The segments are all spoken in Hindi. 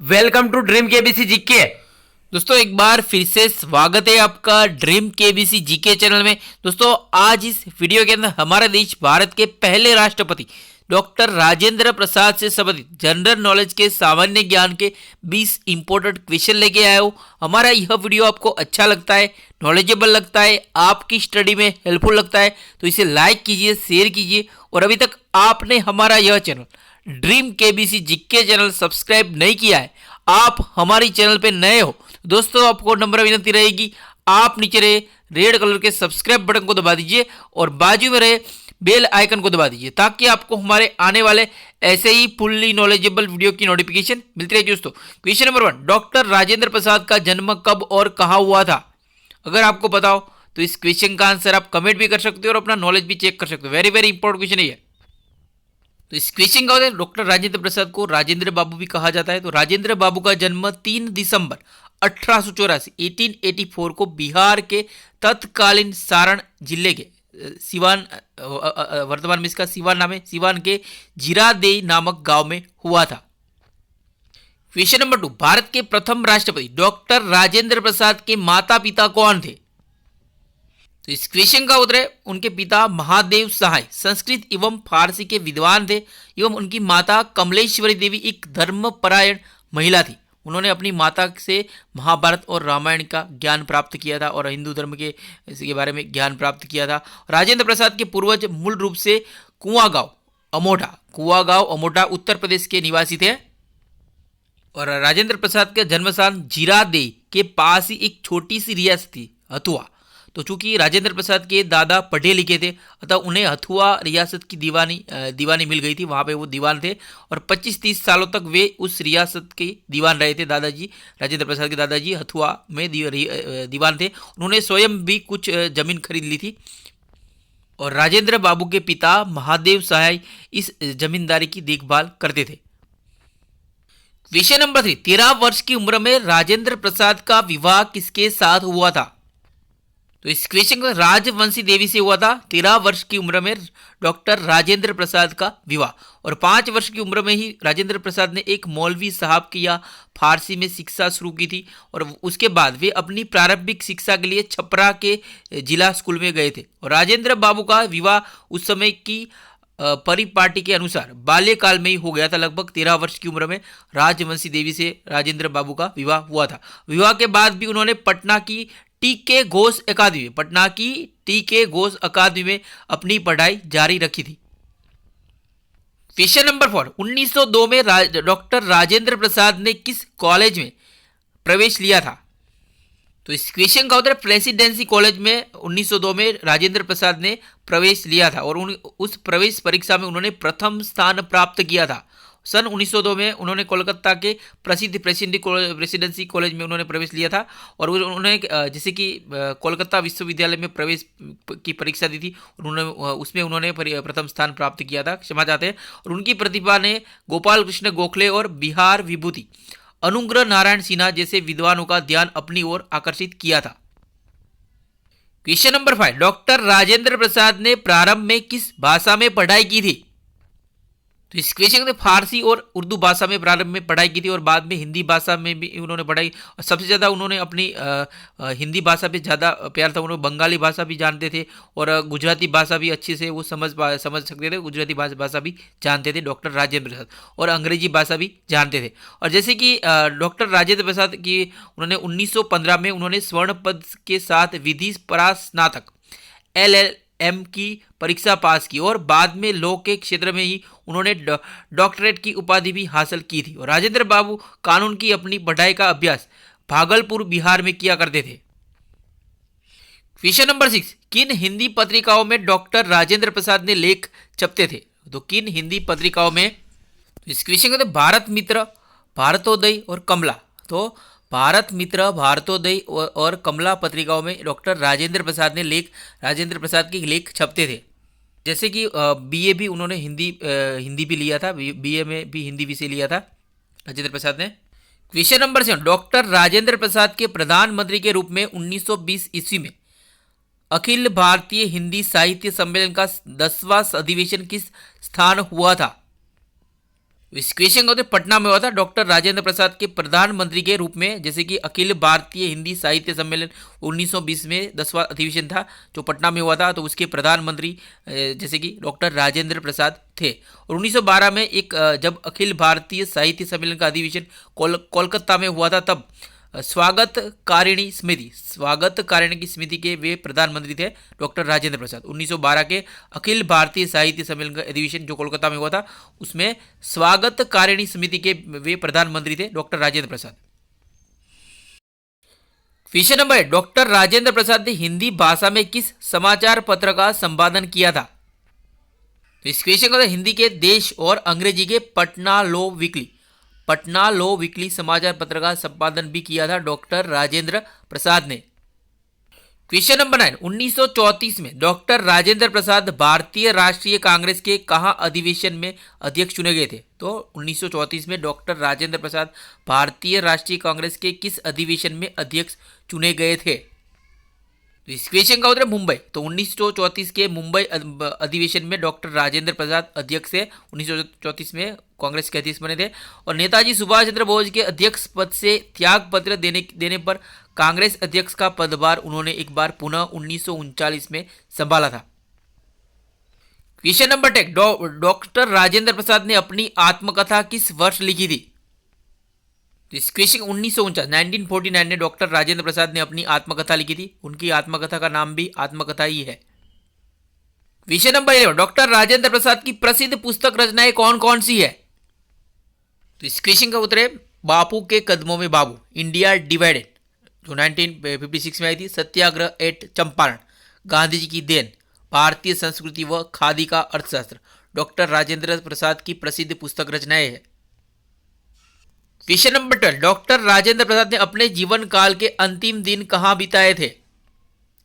Welcome to dream KBC GK. दोस्तों एक बार फिर से स्वागत है आपका ड्रीम केबीसी जीके चैनल में। दोस्तों आज इस वीडियो के अंदर हमारे देश भारत के पहले राष्ट्रपति डॉक्टर राजेंद्र प्रसाद से संबंधित जनरल नॉलेज के सामान्य ज्ञान के 20 इंपॉर्टेंट क्वेश्चन लेके आया हूँ। हमारा यह वीडियो आपको अच्छा लगता है, नॉलेजेबल लगता है, आपकी स्टडी में हेल्पफुल लगता है तो इसे लाइक कीजिए, शेयर कीजिए। और अभी तक आपने हमारा यह channel dream KBC GK channel subscribe नहीं किया है, आप हमारी चैनल पे नए हो दोस्तों, आपको नम्र विनती रहेगी, आप नीचे रहे रेड कलर के सब्सक्राइब बटन को दबा दीजिए और बाजू में रहे बेल आइकन को दबा दीजिए ताकि आपको हमारे आने वाले ऐसे ही फुल्ली नॉलेजेबल वीडियो की नोटिफिकेशन मिलती रहेगी। दोस्तों question number 1, doctor Rajendra Prasad का जन्म कब और कहाँ हुआ था? अगर आपको पता हो तो इस क्वेश्चन का आंसर आप कमेंट भी कर सकते हो और अपना नॉलेज भी चेक कर सकते हो। वेरी वेरी इंपॉर्टेंट क्वेश्चन है। तो इस क्वेश्चन का होता है डॉक्टर राजेंद्र प्रसाद को राजेंद्र बाबू भी कहा जाता है। तो राजेंद्र बाबू का जन्म 3 दिसंबर 1884 को बिहार के तत्कालीन सारण जिले के सिवान, वर्तमान में इसका सिवान नाम है, सिवान के जीरादेई नामक गांव में हुआ था। क्वेश्चन नंबर 2, भारत के प्रथम राष्ट्रपति डॉक्टर राजेंद्र प्रसाद के माता पिता कौन थे? तो इस क्वेश्चन का उत्तर है उनके पिता महादेव सहाय संस्कृत एवं फारसी के विद्वान थे एवं उनकी माता कमलेश्वरी देवी एक धर्मपरायण महिला थी। उन्होंने अपनी माता से महाभारत और रामायण का ज्ञान प्राप्त किया था और हिंदू धर्म के इसके बारे में ज्ञान प्राप्त किया था। राजेंद्र प्रसाद के पूर्वज मूल रूप से कुआं गांव अमोठा उत्तर प्रदेश के निवासी थे और राजेंद्र प्रसाद का जन्म स्थान जीरादेई के पास ही एक छोटी सी रियासत थी हथुआ। तो चूंकि राजेंद्र प्रसाद के दादा पढ़े लिखे थे अतः उन्हें हथुआ रियासत की दीवानी मिल गई थी, वहाँ पे वो दीवान थे और 25-30 सालों तक वे उस रियासत के दीवान रहे थे। दादाजी राजेंद्र प्रसाद के दादाजी हथुआ में दीवान थे। उन्होंने स्वयं भी कुछ जमीन खरीद ली थी और राजेंद्र बाबू के पिता महादेव सहाय इस जमींदारी की देखभाल करते थे। क्वेश्चन नंबर 3, 13 वर्ष की उम्र में राजेंद्र प्रसाद का विवाह किसके साथ हुआ था? तो इस क्वेश्चन का राजवंशी देवी से हुआ था। 13 वर्ष की उम्र में डॉक्टर राजेंद्र प्रसाद का विवाह और 5 वर्ष की उम्र में ही राजेंद्र प्रसाद ने एक मौलवी साहब की या फारसी में शिक्षा शुरू की थी और उसके बाद वे अपनी प्रारंभिक शिक्षा के लिए छपरा के जिला स्कूल में गए थे। और राजेंद्र बाबू का विवाह उस समय की परिपाटी के अनुसार बाल्यकाल में ही हो गया था। लगभग 13 वर्ष की उम्र में राजवंशी देवी से राजेंद्र बाबू का विवाह हुआ था। विवाह के बाद भी उन्होंने पटना की टीके घोष अकादमी में अपनी पढ़ाई जारी रखी थी। क्वेश्चन नंबर 4, 1902 में डॉक्टर राजेंद्र प्रसाद ने किस कॉलेज में प्रवेश लिया था? तो इस क्वेश्चन का उत्तर प्रेसिडेंसी कॉलेज में 1902 में राजेंद्र प्रसाद ने प्रवेश लिया था और उस प्रवेश परीक्षा में उन्होंने प्रथम स्थान प्राप्त किया था। सन 1902 में उन्होंने कोलकाता के प्रसिद्ध प्रेसिडेंसी कॉलेज में उन्होंने प्रवेश लिया था और उन्होंने जैसे कि कोलकाता विश्वविद्यालय में प्रवेश की परीक्षा दी थी और उसमें उन्होंने प्रथम स्थान प्राप्त किया था, क्षमा चाहते हैं। और उनकी प्रतिभा ने गोपाल कृष्ण गोखले और बिहार विभूति अनुग्रह नारायण सिन्हा जैसे विद्वानों का ध्यान अपनी ओर आकर्षित किया था। Question number 5, doctor Rajendra Prasad ने प्रारंभ में किस भाषा में पढ़ाई की थी? तो इस क्वेश्चन में फारसी और उर्दू भाषा में प्रारंभ में पढ़ाई की थी और बाद में हिंदी भाषा में भी उन्होंने पढ़ाई और सबसे ज़्यादा उन्होंने अपनी हिंदी भाषा पे ज़्यादा प्यार था। उन्होंने बंगाली भाषा भी जानते थे और गुजराती भाषा भी अच्छे से वो समझ सकते थे, गुजराती भाषा भी जानते थे डॉक्टर राजेंद्र प्रसाद और अंग्रेजी भाषा भी जानते थे। और जैसे कि डॉक्टर राजेंद्र प्रसाद की उन्होंने 1915 में उन्होंने स्वर्ण पद के साथ विधि स्नातक LLM की परीक्षा पास की और बाद में लॉ के क्षेत्र में ही उन्होंने डॉक्टरेट की उपाधि भी हासिल की थी। और राजेंद्र बाबू कानून की अपनी पढ़ाई का अभ्यास भागलपुर बिहार में किया करते थे। क्वेश्चन नंबर 6, किन हिंदी पत्रिकाओं में डॉक्टर राजेंद्र प्रसाद ने लेख छपते थे? तो किन हिंदी पत्रिकाओं में? तो इस क्वेश्चन का भारत मित्र, भारतोदय और कमला। तो भारत मित्र, भारतोदय और कमला पत्रिकाओं में डॉक्टर राजेंद्र प्रसाद के लेख छपते थे। जैसे कि बीए भी उन्होंने हिंदी भी लिया था, बीए में भी हिंदी विषय लिया था राजेंद्र प्रसाद ने। Question number 7, doctor Rajendra Prasad के प्रधानमंत्री के रूप में 1920 ईस्वी में अखिल भारतीय हिंदी साहित्य सम्मेलन का 10वां अधिवेशन किस स्थान हुआ था? इस क्वेश्चन का उत्तर पटना में हुआ था डॉक्टर राजेंद्र प्रसाद के प्रधानमंत्री के रूप में, जैसे कि अखिल भारतीय हिंदी साहित्य सम्मेलन 1920 में 10वां अधिवेशन था जो पटना में हुआ था, तो उसके प्रधानमंत्री जैसे कि डॉक्टर राजेंद्र प्रसाद थे। और 1912 में एक जब अखिल भारतीय साहित्य सम्मेलन का अधिवेशन कोलकाता में हुआ था, तब स्वागत कारिणी की समिति के वे प्रधानमंत्री थे डॉक्टर राजेंद्र प्रसाद। 1912 के अखिल भारतीय साहित्य सम्मेलन का अधिवेशन जो कोलकाता में हुआ था, उसमें स्वागत कारिणी समिति के वे प्रधानमंत्री थे doctor Rajendra Prasad. Question number 8, doctor Rajendra Prasad ने हिंदी भाषा में किस समाचार पत्र का संपादन किया था? तो इस क्वेश्चन का हिंदी के देश और अंग्रेजी के पटना लो वीकली समाचार पत्र का संपादन भी किया था डॉक्टर राजेंद्र प्रसाद ने। क्वेश्चन नंबर 9, 1934 में डॉक्टर राजेंद्र प्रसाद भारतीय राष्ट्रीय कांग्रेस के कहाँ अधिवेशन में अध्यक्ष चुने गए थे? तो 1934 में डॉक्टर राजेंद्र प्रसाद भारतीय राष्ट्रीय कांग्रेस के किस अधिवेशन में अध्यक्ष चुने गए थे? तो इस क्वेश्चन का उत्तर मुंबई। तो 1934 के मुंबई अधिवेशन में डॉक्टर राजेंद्र प्रसाद अध्यक्ष थे। 1934 में कांग्रेस के अध्यक्ष बने थे। और नेताजी सुभाष चंद्र बोस के अध्यक्ष पद से त्याग पत्र देने पर कांग्रेस अध्यक्ष का पदभार उन्होंने एक बार पुनः 1939 में संभाला था। Question number 10, doctor Rajendra Prasad ने अपनी आत्मकथा किस वर्ष लिखी थी? तो इस क्वेश्चन 1949 में डॉक्टर राजेंद्र प्रसाद ने अपनी आत्मकथा लिखी थी। उनकी आत्मकथा का नाम भी आत्मकथा ही है। Question number 11, doctor Rajendra Prasad की प्रसिद्ध पुस्तक रचनाएं कौन कौन सी है? तो इस क्वेश्चन का उत्तर है बापू के कदमों में बाबू, इंडिया डिवाइडेड जो 1956 में आई थी, सत्याग्रह एट चंपारण, गांधी जी की देन, भारतीय संस्कृति व खादी का अर्थशास्त्र डॉक्टर राजेंद्र प्रसाद की प्रसिद्ध पुस्तक रचनाएं है। Question number 12, doctor Rajendra Prasad ने अपने जीवन काल के अंतिम दिन कहां बिताए थे?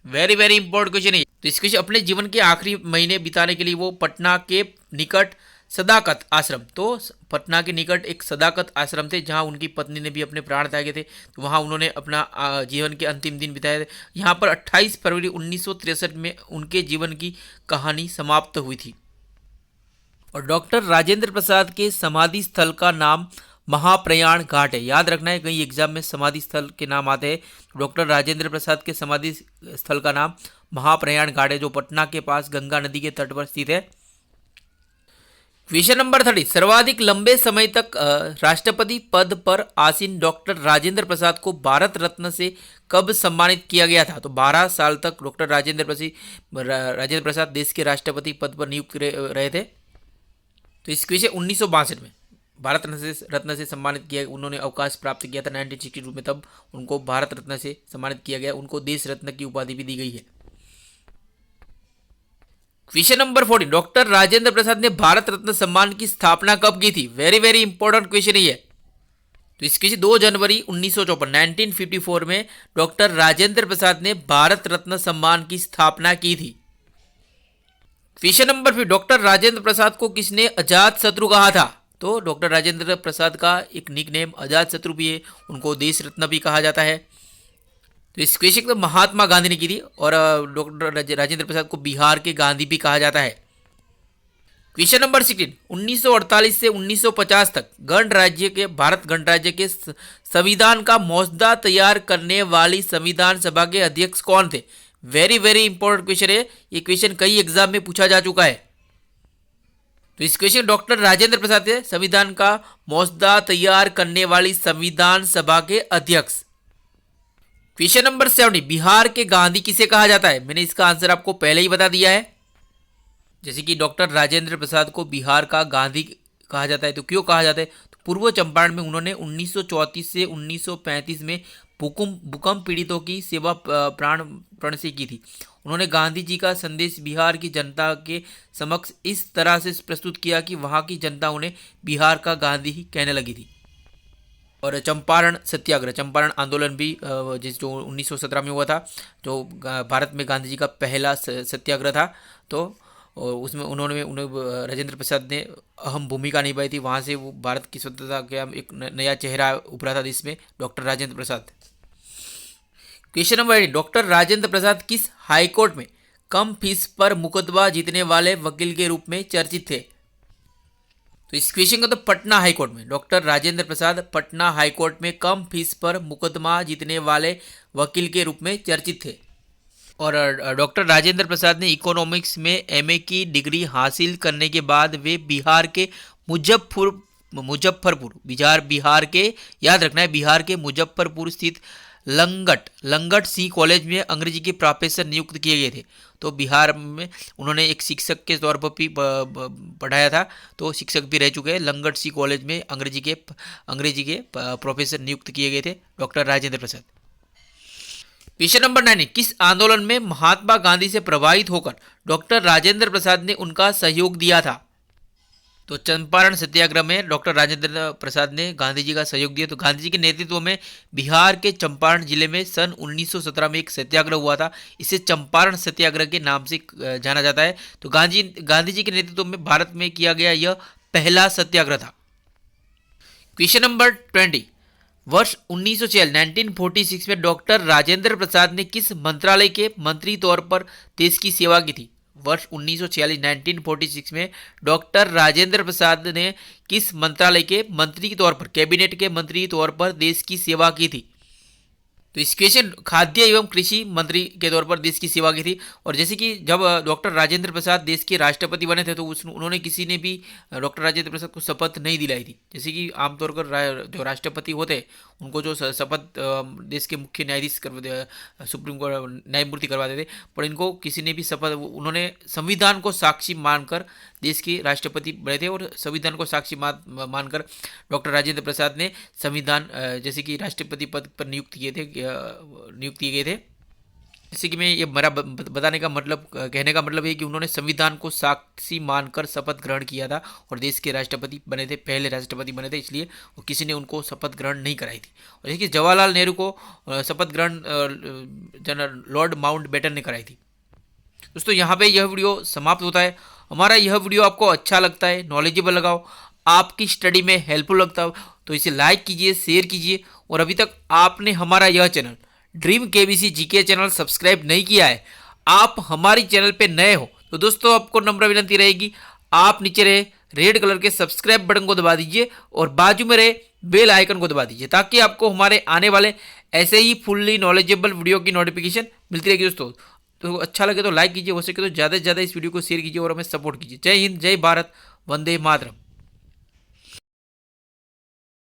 वेरी वेरी इंपॉर्टेंट क्वेश्चन है। तो इस क्वेश्चन अपने जीवन के आखिरी महीने बिताने के लिए वो पटना के निकट सदाकत आश्रम, तो पटना के निकट एक सदाकत आश्रम थे जहां उनकी पत्नी ने भी अपने प्राण त्यागे थे, तो वहां उन्होंने अपना जीवन के अंतिम दिन बिताए थे। यहाँ पर 28 फरवरी 1963 में उनके जीवन की कहानी समाप्त हुई थी। और डॉक्टर राजेंद्र प्रसाद के समाधि स्थल का नाम महाप्रयाण घाट है। याद रखना है, कई एग्जाम में समाधि स्थल के नाम आते हैं। डॉक्टर राजेंद्र प्रसाद के समाधि स्थल का नाम महाप्रयाण घाट है जो पटना के पास गंगा नदी के तट पर स्थित है। क्वेश्चन नंबर 30, सर्वाधिक लंबे समय तक राष्ट्रपति पद पर आसीन डॉक्टर राजेंद्र प्रसाद को भारत रत्न से कब सम्मानित किया गया था? तो 12 साल तक डॉक्टर राजेंद्र प्रसाद देश के राष्ट्रपति पद पर नियुक्त रहे थे। तो इस क्वेश्चन 1962 में भारत रत्न से सम्मानित किया, उन्होंने अवकाश प्राप्त किया था 1962 में, तब उनको भारत रत्न से सम्मानित किया गया। उनको देश रत्न की उपाधि भी दी गई है। Question number 14, doctor Rajendra Prasad ने भारत रत्न सम्मान की स्थापना कब की थी? वेरी वेरी इंपॉर्टेंट क्वेश्चन है। तो इस क्वेश्चन 2 जनवरी 1954 में डॉक्टर राजेंद्र प्रसाद ने भारत रत्न सम्मान की स्थापना की थी। Question number 5, doctor Rajendra Prasad को किसने अजात शत्रु कहा था? तो डॉक्टर राजेंद्र प्रसाद का एक निक नेम अजात शत्रु भी है, उनको देश रत्न भी कहा जाता है। तो इस क्वेश्चन को महात्मा गांधी ने की थी और डॉक्टर राजेंद्र प्रसाद को बिहार के गांधी भी कहा जाता है। क्वेश्चन नंबर 16, 1948 से 1950 तक भारत गणराज्य के संविधान का मसौदा तैयार करने वाली संविधान सभा के अध्यक्ष कौन थे? वेरी वेरी इंपॉर्टेंट क्वेश्चन है। ये क्वेश्चन कई एग्जाम में पूछा जा चुका है। तो इस क्वेश्चन डॉक्टर राजेंद्र प्रसाद थे संविधान का मसौदा तैयार करने वाली संविधान सभा के अध्यक्ष। क्वेश्चन नंबर 70, बिहार के गांधी किसे कहा जाता है? मैंने इसका आंसर आपको पहले ही बता दिया है। जैसे कि डॉक्टर राजेंद्र प्रसाद को बिहार का गांधी कहा जाता है, तो क्यों कहा जाता है? तो पूर्व चंपारण में उन्होंने 1934 से 1935 में भूकंप पीड़ितों की सेवा प्राण से की थी। उन्होंने गांधी जी का संदेश बिहार की जनता के समक्ष इस तरह से प्रस्तुत किया कि वहां की जनता उन्हें बिहार का गांधी ही कहने लगी थी। और चंपारण आंदोलन भी जो 1917 में हुआ था, जो भारत में गांधी जी का पहला सत्याग्रह था, तो उसमें उन्हें राजेंद्र प्रसाद ने अहम भूमिका निभाई थी। वहाँ से वो भारत की स्वतंत्रता का एक नया चेहरा उभरा था जिसमें doctor Rajendra Prasad. Question number 8, doctor Rajendra Prasad किस हाईकोर्ट में कम फीस पर मुकदमा जीतने वाले वकील के रूप में चर्चित थे? तो इस क्वेश्चन का तो पटना हाई कोर्ट में doctor Rajendra Prasad Patna high court में कम फीस पर मुकदमा जीतने वाले वकील के रूप में चर्चित थे। और डॉक्टर राजेंद्र प्रसाद ने इकोनॉमिक्स में एमए की डिग्री हासिल करने के बाद वे बिहार के मुजफ्फरपुर बिहार के, याद रखना है, बिहार के मुजफ्फरपुर स्थित लंगट सी कॉलेज में अंग्रेजी के प्रोफेसर नियुक्त किए गए थे। तो बिहार में उन्होंने एक शिक्षक के तौर पर भी पढ़ाया था, तो शिक्षक भी रह चुके हैं। लंगट सी कॉलेज में अंग्रेजी के प्रोफेसर नियुक्त किए गए थे doctor Rajendra Prasad. Question number 9, किस आंदोलन में महात्मा गांधी से प्रभावित होकर डॉक्टर राजेंद्र प्रसाद ने उनका सहयोग दिया था? तो चंपारण सत्याग्रह में डॉक्टर राजेंद्र प्रसाद ने गांधी जी का सहयोग दिया। तो गांधी जी के नेतृत्व में बिहार के चंपारण जिले में सन 1917 में एक सत्याग्रह हुआ था। इसे चंपारण सत्याग्रह के नाम से जाना जाता है। तो गांधी जी के नेतृत्व में भारत में किया गया यह पहला सत्याग्रह था। क्वेश्चन नंबर 20, वर्ष 1946 में डॉक्टर राजेंद्र प्रसाद ने किस मंत्रालय के मंत्री तौर पर देश की सेवा की थी? वर्ष 1946 में डॉक्टर राजेंद्र प्रसाद ने किस मंत्रालय के मंत्री के तौर पर, कैबिनेट के मंत्री तौर पर देश की सेवा की थी? तो इस क्वेश्चन खाद्य एवं कृषि मंत्री के तौर पर देश की सेवा की थी। और जैसे कि जब डॉक्टर राजेंद्र प्रसाद देश के राष्ट्रपति बने थे तो उन्होंने किसी ने भी डॉक्टर राजेंद्र प्रसाद को शपथ नहीं दिलाई थी। जैसे कि आमतौर पर जो राष्ट्रपति होते हैं उनको जो शपथ देश के मुख्य न्यायाधीश सुप्रीम कोर्ट न्यायमूर्ति करवाते थे, पर इनको किसी ने भी शपथ, उन्होंने संविधान को साक्षी मानकर देश के राष्ट्रपति बने थे। और संविधान को साक्षी मानकर डॉक्टर राजेंद्र प्रसाद ने संविधान जैसे कि राष्ट्रपति पद पर नियुक्त किए गए थे। जैसे कि मैं ये मेरा बताने का मतलब, कहने का मतलब है कि उन्होंने संविधान को साक्षी मानकर शपथ ग्रहण किया था और देश के राष्ट्रपति बने थे, पहले राष्ट्रपति बने थे, इसलिए वो किसी ने उनको शपथ ग्रहण नहीं कराई थी। और जैसे कि जवाहरलाल नेहरू को शपथ ग्रहण जनरल लॉर्ड माउंटबेटन ने कराई थी। दोस्तों यहाँ पे यह वीडियो समाप्त होता है। हमारा यह वीडियो आपको अच्छा लगता है, नॉलेजेबल लगा हो, आपकी स्टडी में हेल्पफुल लगता हो तो इसे लाइक कीजिए, शेयर कीजिए। और अभी तक आपने हमारा यह channel dream KBC GK channel subscribe नहीं किया है, आप हमारी चैनल पे नए हो तो दोस्तों आपको नम्र विनती रहेगी, आप नीचे रहे रेड कलर के सब्सक्राइब बटन को दबा दीजिए और बाजू में रहे बेल आइकन को दबा दीजिए, ताकि आपको हमारे आने वाले ऐसे ही फुल्ली नॉलेजेबल वीडियो की नोटिफिकेशन मिलती रहेगी। दोस्तों तो अच्छा लगे तो लाइक कीजिए, हो सके तो ज़्यादा से ज़्यादा इस वीडियो को शेयर कीजिए और हमें सपोर्ट कीजिए। जय हिंद, जय भारत, वंदे मातरम।